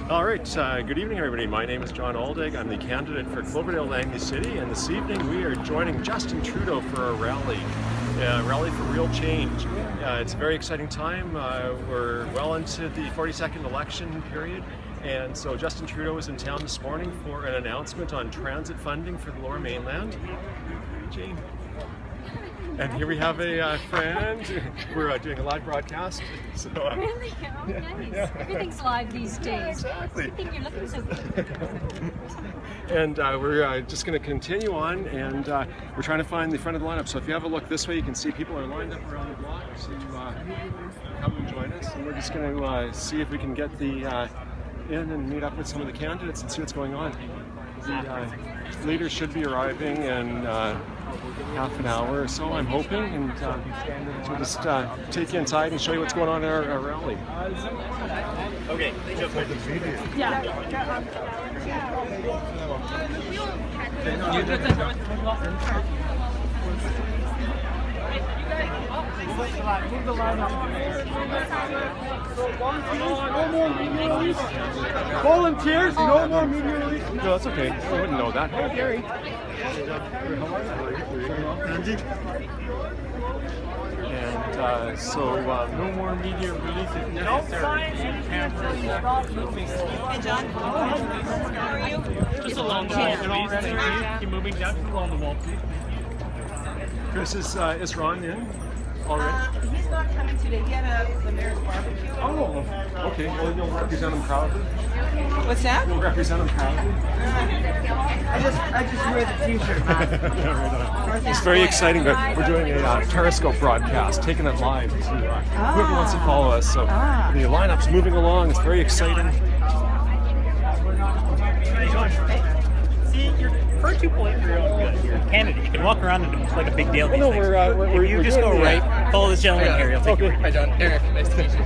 All right, good evening everybody. My name is John Aldag. I'm the candidate for Cloverdale, Langley City, and this evening we are joining Justin Trudeau for a rally for real change. It's a very exciting time. We're well into the 42nd election period, and so Justin Trudeau is in town this morning for an announcement on transit funding for the Lower Mainland. Jane. And here we have a friend. We're doing a live broadcast. So, really? Oh, nice. Yeah. Everything's live these days. Exactly. I think you're looking so good. And we're just going to continue on, and we're trying to find the front of the lineup. So if you have a look this way, you can see people are lined up around the block. So come and join us, and we're just going to see if we can get in and meet up with some of the candidates and see what's going on. The leaders should be arriving in half an hour or so, I'm hoping, and so we'll just take you inside and show you what's going on in our rally. Okay. Yeah. Move the line up. No more media release. Volunteers, no more media release. No, that's okay. I wouldn't know that. Oh, Gary. And so No more media release if necessary. Hey, John. How are you? Just along the wall. Keep moving down along the wall, please. Chris, is Ron in already? He's not coming today. He had the mayor's barbecue. Oh, okay. Well, you'll represent him proudly. What's that? You'll represent him proudly. I just wear the t-shirt, man. It's very exciting, but we're doing a Periscope broadcast, taking it live to whoever wants to follow us. So the lineup's moving along. It's very exciting. See, you're for 2.0 good. You're a candidate. You can walk around and it's like a big deal. Well, no, If you just go right, follow this gentleman here. He'll take you. Hi, John. Eric, nice to meet you.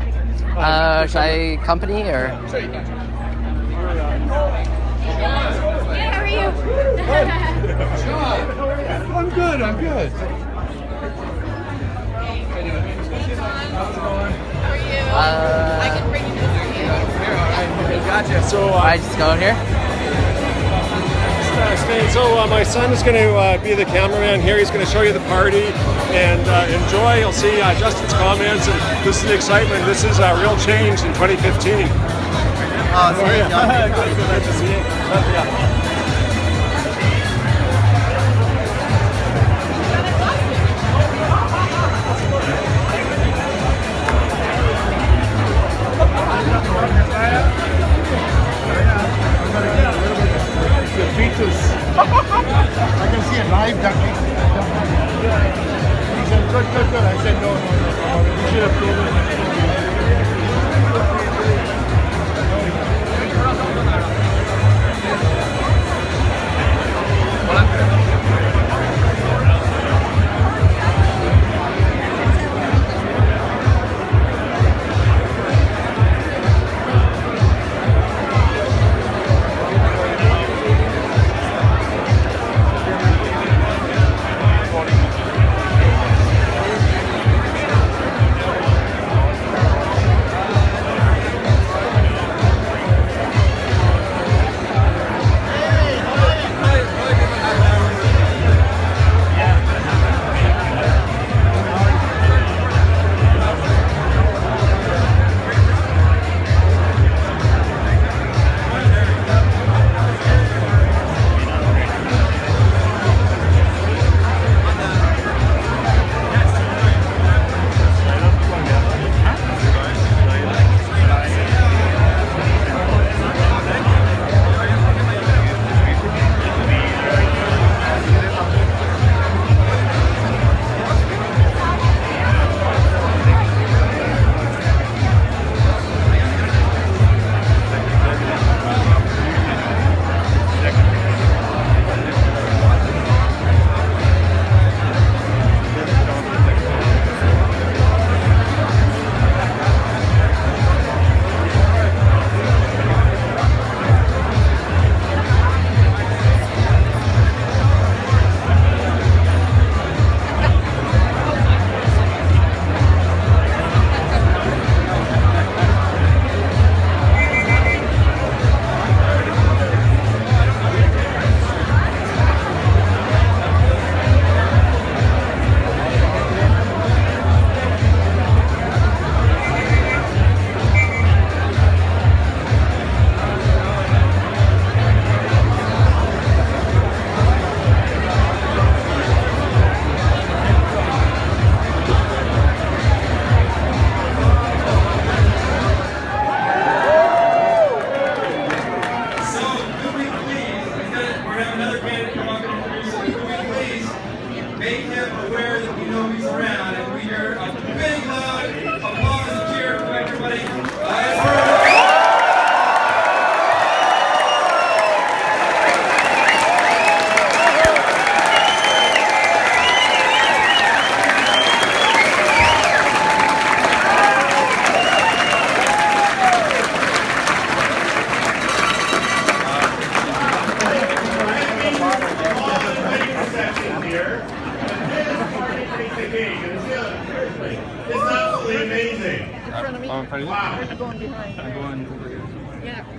Should I company or? Sorry, you can. Hey, how are you? I'm good. How are you? I can bring you to Gotcha. So I just go in here? So my son is going to be the cameraman here. He's going to show you the party and enjoy. You'll see Justin's comments, and this is the excitement. This is real change in 2015. Oh, sorry, John. Good to see you. Yeah. I can see it live ducking. He said, good. I said, no. You should have told him.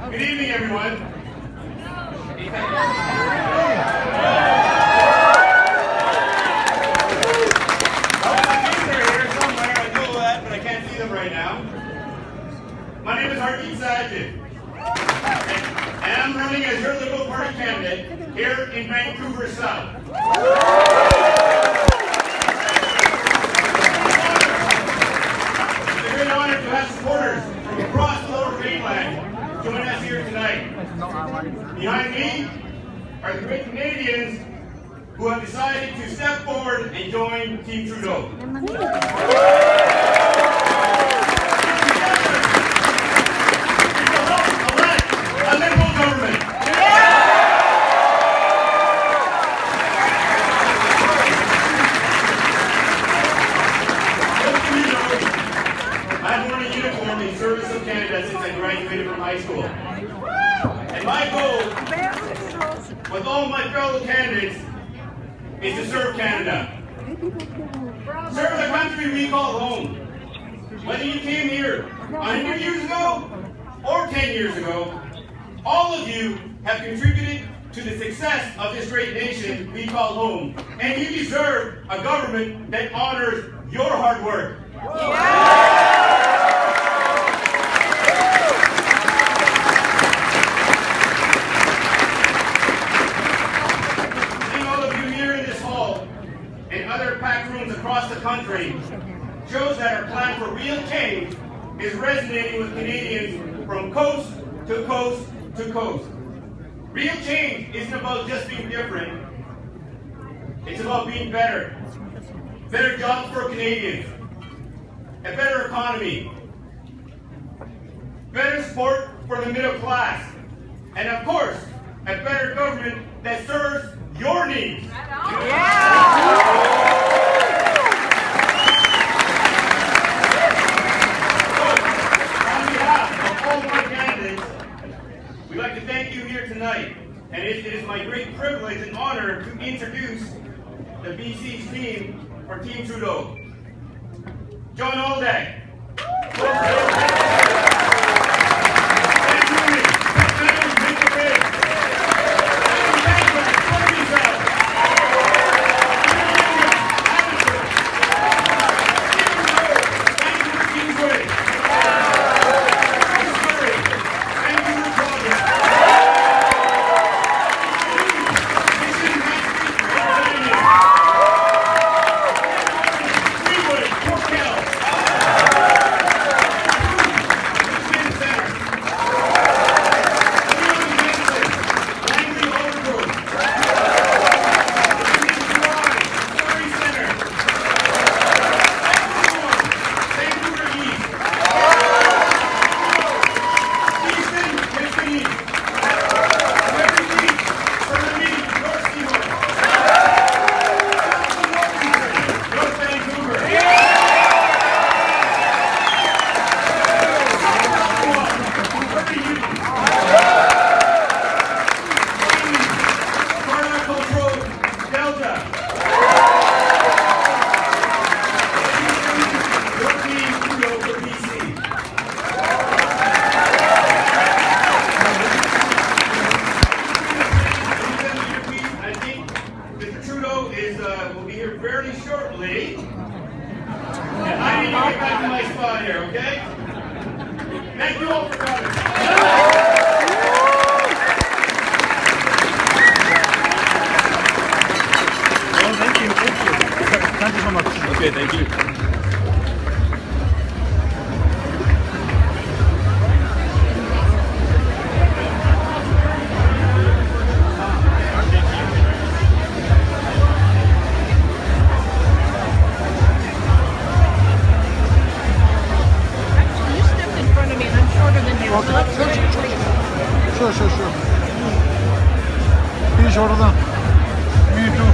Good evening, everyone. They're here somewhere. I know that, but I can't see them right now. My name is Sajid, and I'm running as your Liberal Party candidate here in Vancouver South. It's a great honor to have supporters from across the Lower Mainland join us here tonight. Behind me are the great Canadians who have decided to step forward and join Team Trudeau. A Liberal government. I've worn a uniform in service of Canada since I graduated from high school. And my goal with all my fellow candidates is to serve Canada. Serve the country we call home. Whether you came here 100 years ago or 10 years ago, all of you have contributed to the success of this great nation we call home. And you deserve a government that honors your hard work. Seeing all of you here in this hall and other packed rooms across the country shows that our plan for real change is resonating with Canadians from coast to coast to coast. Real change isn't about just being different. It's about being better. Better jobs for Canadians. A better economy. Better support for the middle class. And of course, a better government that serves your needs. We'd like to thank you here tonight, and it is my great privilege and honor to introduce the BC's team for Team Trudeau. John Aldag. Will be here very shortly. And I need to get back to my spot here, okay? Thank you all for coming. Well, thank you. Thank you so much. Okay, thank you. Sure. He's oradan. Me too.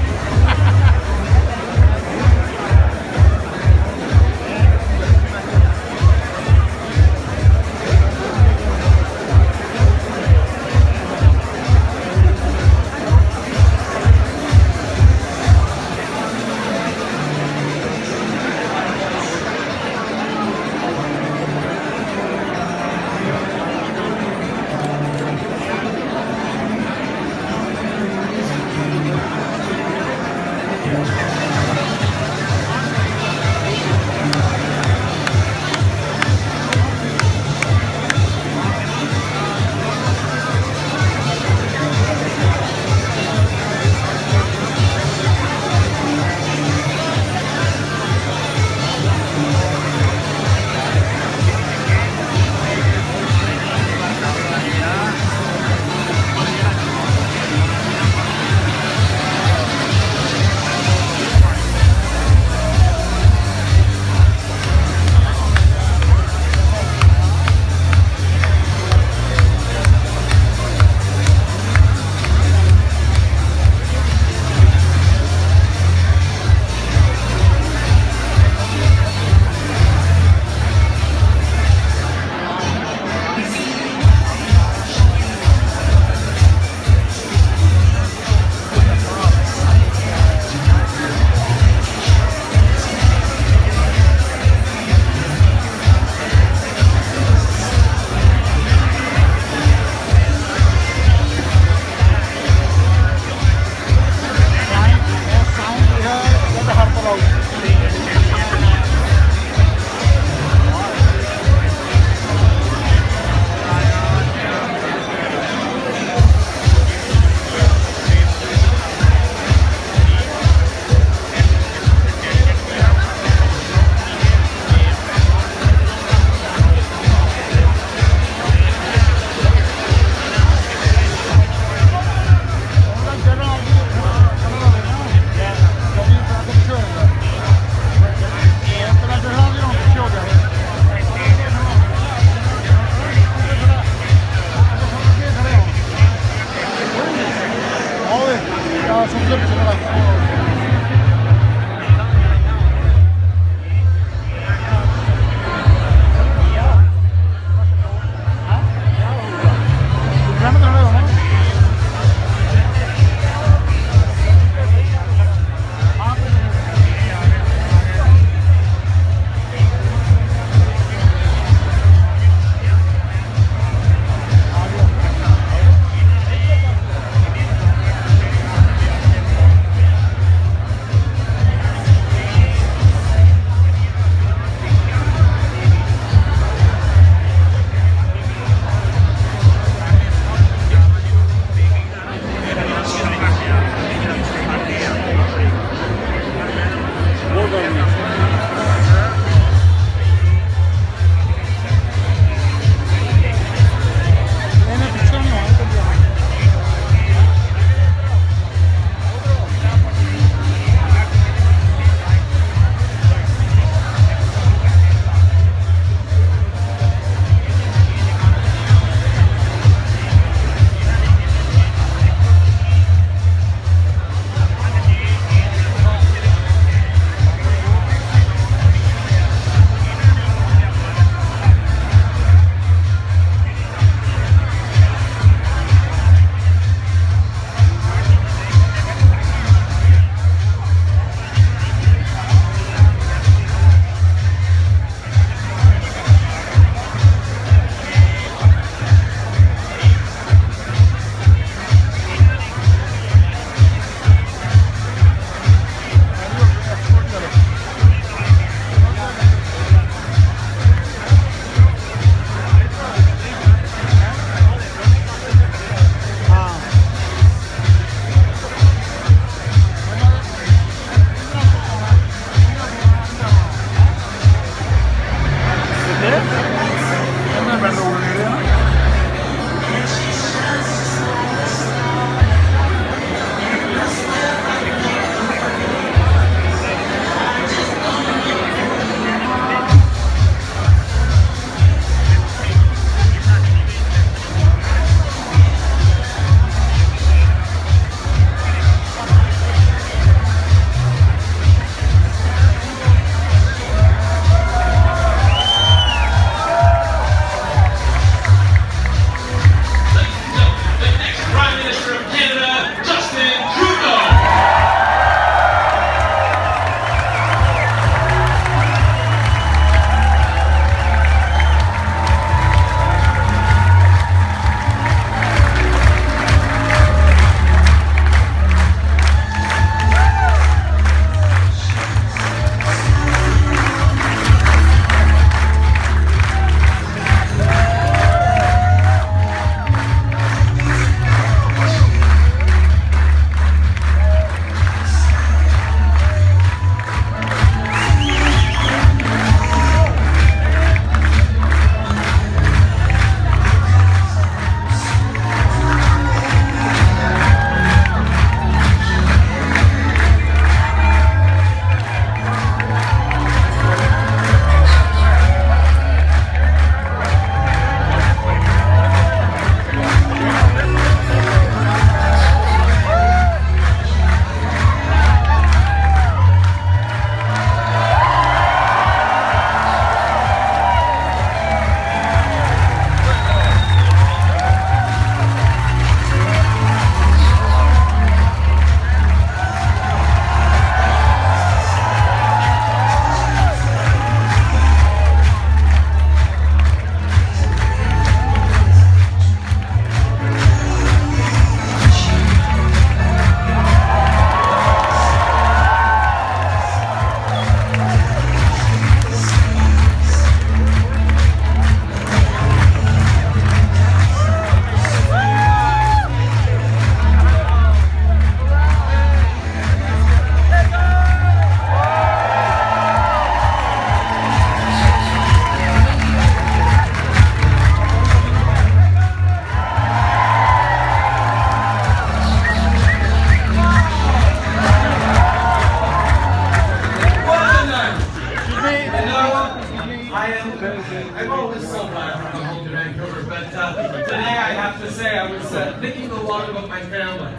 I have to say, I was thinking a lot about my family.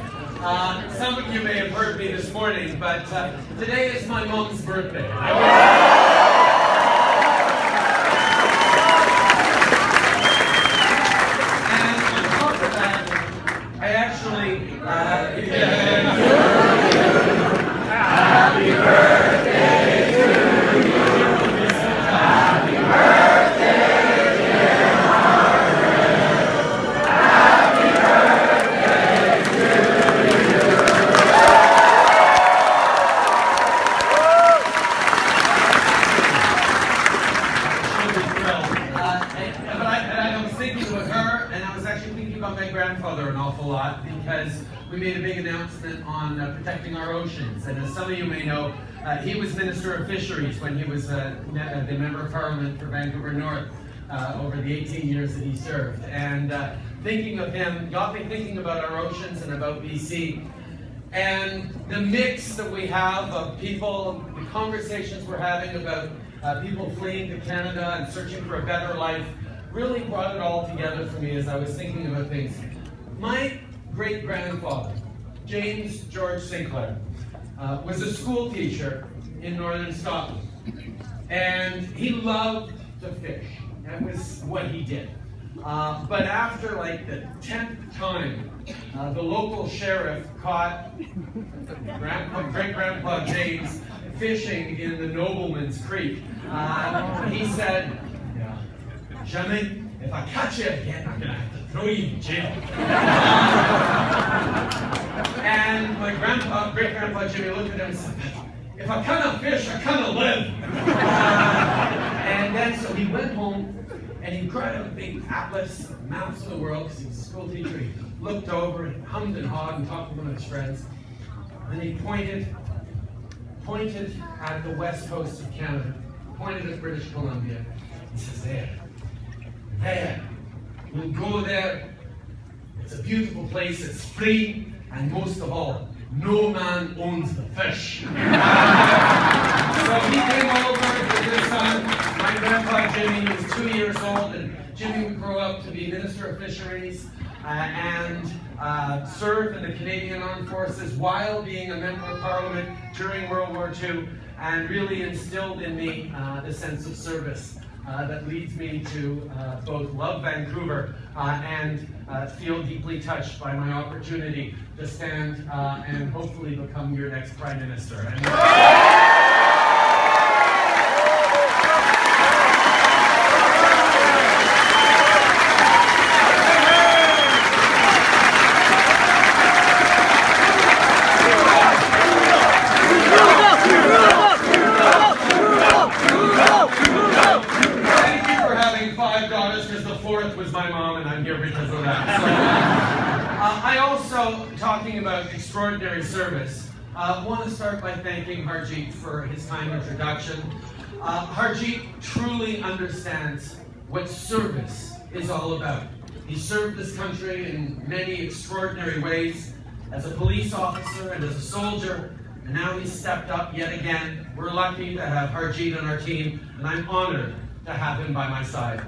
Some of you may have heard me this morning, but today is my mom's birthday. And on top of that, I actually... Happy birthday to you! Happy birthday! My grandfather an awful lot because we made a big announcement on protecting our oceans, and as some of you may know, he was Minister of Fisheries when he was the Member of Parliament for Vancouver North over the 18 years that he served. And thinking of him got me thinking about our oceans and about BC, and the mix that we have of people, the conversations we're having about people fleeing to Canada and searching for a better life, really brought it all together for me as I was thinking about things. My great-grandfather, James George Sinclair, was a school teacher in northern Scotland. And he loved to fish. That was what he did. But after like the 10th time, the local sheriff caught great-grandpa James fishing in the Nobleman's Creek, he said, "Jamais, if I catch you again, I'm going to have to throw you in jail." And my great-grandpa Jimmy looked at him and said, "If I cannot fish, I cannot live." And then so he went home and he grabbed a big atlas of maps of the world because he was a school teacher. He looked over and hummed and hawed and talked to one of his friends. And he pointed at the west coast of Canada, pointed at British Columbia. He says, "There, we'll go there. It's a beautiful place, it's free, and most of all, no man owns the fish." So he came over with his son, my grandpa Jimmy. He was 2 years old, and Jimmy would grow up to be Minister of Fisheries and serve in the Canadian Armed Forces while being a Member of Parliament during World War II, and really instilled in me the sense of service. That leads me to both love Vancouver and feel deeply touched by my opportunity to stand and hopefully become your next Prime Minister. Talking about extraordinary service, I want to start by thanking Harjeet for his kind introduction. Harjeet truly understands what service is all about. He served this country in many extraordinary ways as a police officer and as a soldier, and now he's stepped up yet again. We're lucky to have Harjeet on our team, and I'm honored to have him by my side.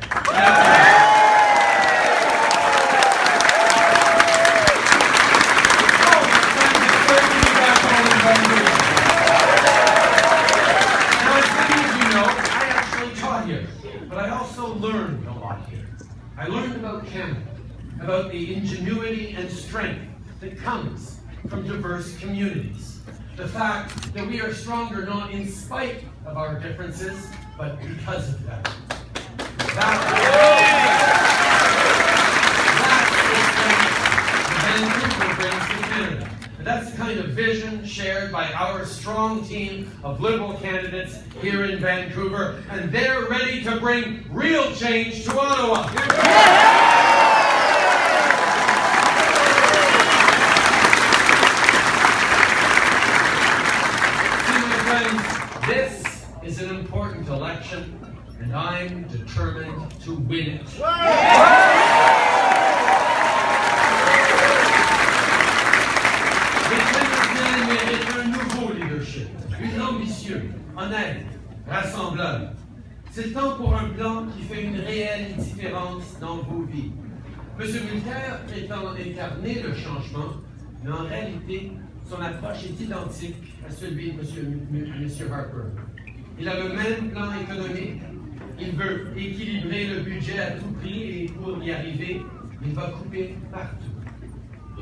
Learned a lot here. I learned about Canada, about the ingenuity and strength that comes from diverse communities. The fact that we are stronger not in spite of our differences, but because of them. That's the strength that Vancouver brings to Canada. That's the kind of vision shared by our strong team of Liberal candidates here in Vancouver, and they're ready to bring real change to Ottawa. See, my friends, this is an important election, and I'm determined to win it. Plus ambitieux, honnête, rassembleur. C'est le temps pour un plan qui fait une réelle différence dans vos vies. M. Mulcair prétend incarner le changement, mais en réalité, son approche est identique à celui de M. Harper. Il a le même plan économique, il veut équilibrer le budget à tout prix et pour y arriver, il va couper partout.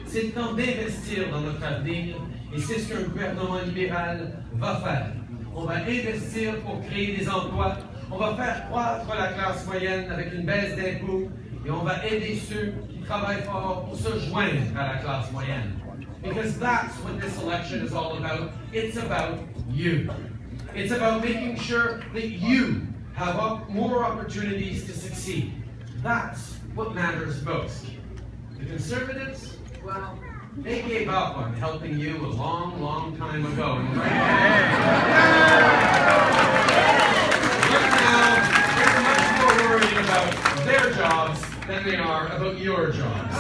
C'est le temps d'investir dans notre avenir et c'est ce qu'un gouvernement libéral va faire. On va investir pour créer des emplois, on va faire croître la classe moyenne avec une baisse d'impôts et on va aider ceux qui travaillent fort pour se joindre à la classe moyenne. Because that's what this election is all about. It's about you. It's about making sure that you have more opportunities to succeed. That's what matters most. The Conservatives, well, they gave up on helping you a long, long time ago. Right now, they're much more worried about their jobs than they are about your jobs.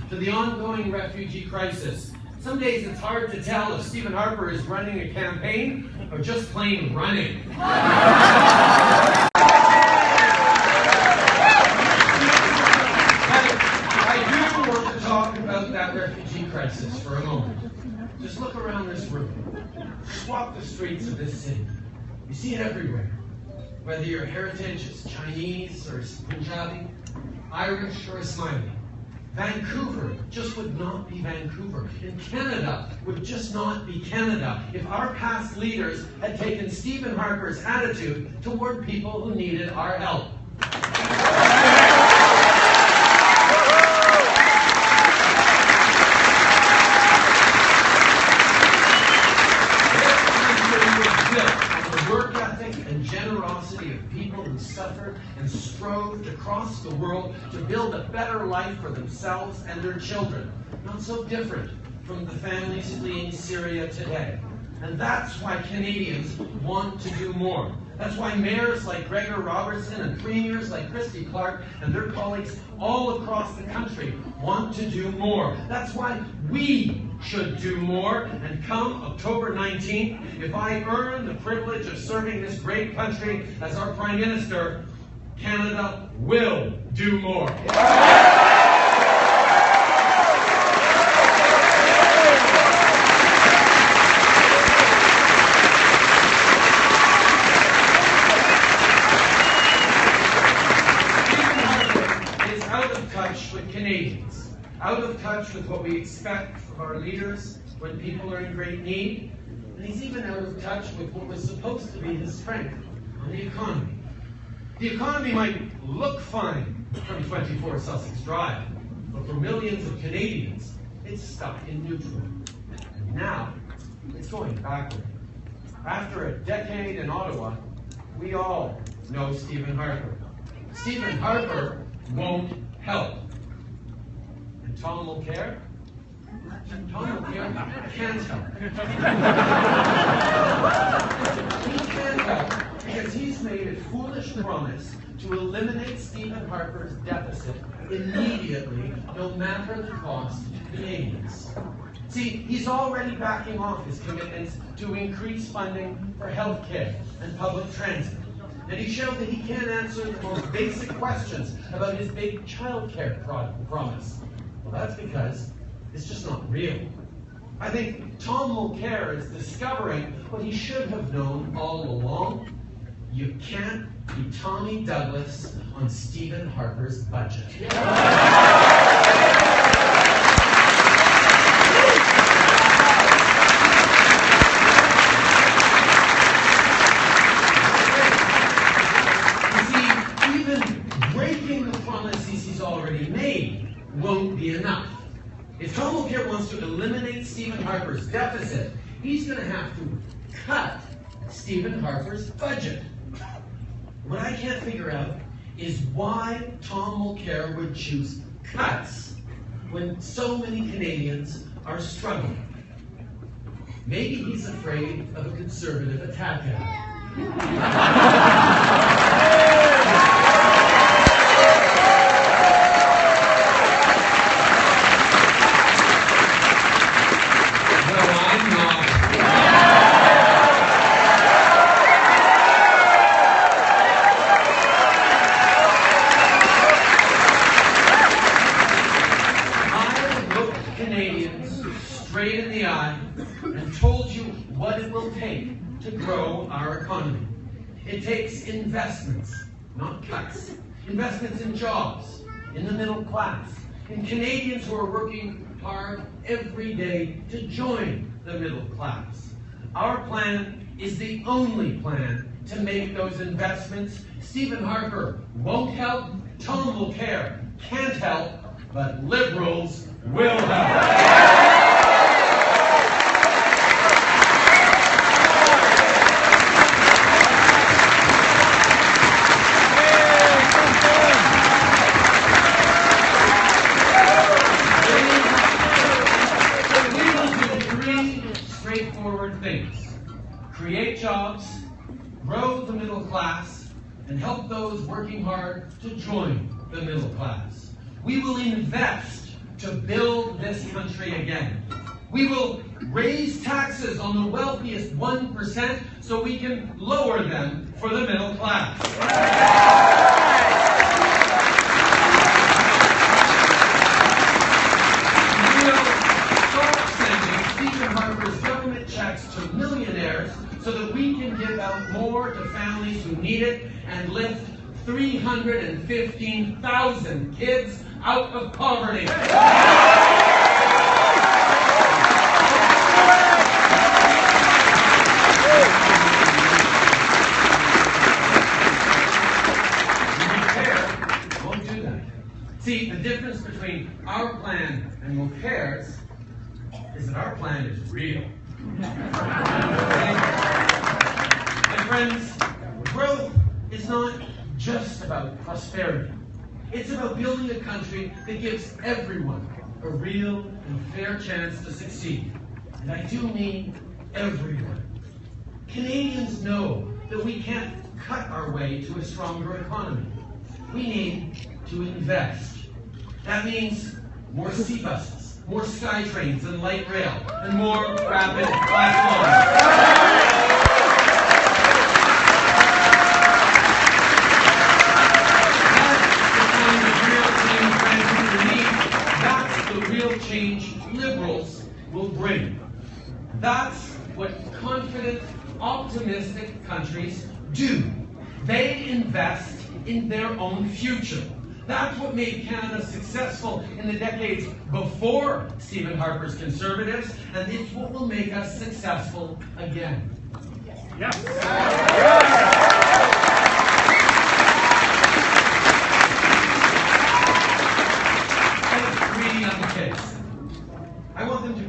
To the ongoing refugee crisis. Some days it's hard to tell if Stephen Harper is running a campaign or just plain running. I do want to talk about that refugee crisis for a moment. Just look around this room. Just walk the streets of this city. You see it everywhere. Whether your heritage is Chinese or Punjabi, Irish or Ismaili. Vancouver just would not be Vancouver. And Canada would just not be Canada if our past leaders had taken Stephen Harper's attitude toward people who needed our help. Suffered and strove across the world to build a better life for themselves and their children. Not so different from the families fleeing Syria today. And that's why Canadians want to do more. That's why mayors like Gregor Robertson and premiers like Christy Clark and their colleagues all across the country want to do more. That's why we should do more. And come October 19th, if I earn the privilege of serving this great country as our Prime Minister, Canada will do more. Canadians, out of touch with what we expect from our leaders when people are in great need, and he's even out of touch with what was supposed to be his strength on the economy. The economy might look fine from 24 Sussex Drive, but for millions of Canadians, it's stuck in neutral. And now, it's going backward. After a decade in Ottawa, we all know Stephen Harper. Stephen Harper won't help. Tom Mulcair? Tom Mulcair can't help. He can't help because he's made a foolish promise to eliminate Stephen Harper's deficit immediately, no matter the cost to Canadians. See, he's already backing off his commitments to increase funding for health care and public transit. And he showed that he can't answer the most basic questions about his big child care promise. Well, that's because it's just not real. I think Tom Mulcair is discovering what he should have known all along. You can't be Tommy Douglas on Stephen Harper's budget. You see, even breaking the promises he's already made won't be enough. If Tom Mulcair wants to eliminate Stephen Harper's deficit, he's going to have to cut Stephen Harper's budget. What I can't figure out is why Tom Mulcair would choose cuts when so many Canadians are struggling. Maybe he's afraid of a Conservative attack on him. Canadians straight in the eye and told you what it will take to grow our economy. It takes investments, not cuts. Investments in jobs, in the middle class, in Canadians who are working hard every day to join the middle class. Our plan is the only plan to make those investments. Stephen Harper won't help, Tom Mulcair can't help, but Liberals will help. Things. Create jobs, grow the middle class, and help those working hard to join the middle class. We will invest to build this country again. We will raise taxes on the wealthiest 1% so we can lower them for the middle class. To millionaires so that we can give out more to families who need it and lift 315,000 kids out of poverty. Mulcair won't do that. See, the difference between our plan and Mulcair's is that our plan is real. My friends, growth is not just about prosperity. It's about building a country that gives everyone a real and fair chance to succeed. And I do mean everyone. Canadians know that we can't cut our way to a stronger economy. We need to invest. That means more sea buses, more sky trains and light rail, and more rapid flash lines. That's the real change Liberals will bring. That's what confident, optimistic countries do. They invest in their own future. That's what made Canada successful in the decades before Stephen Harper's Conservatives, and it's what will make us successful again. Yes.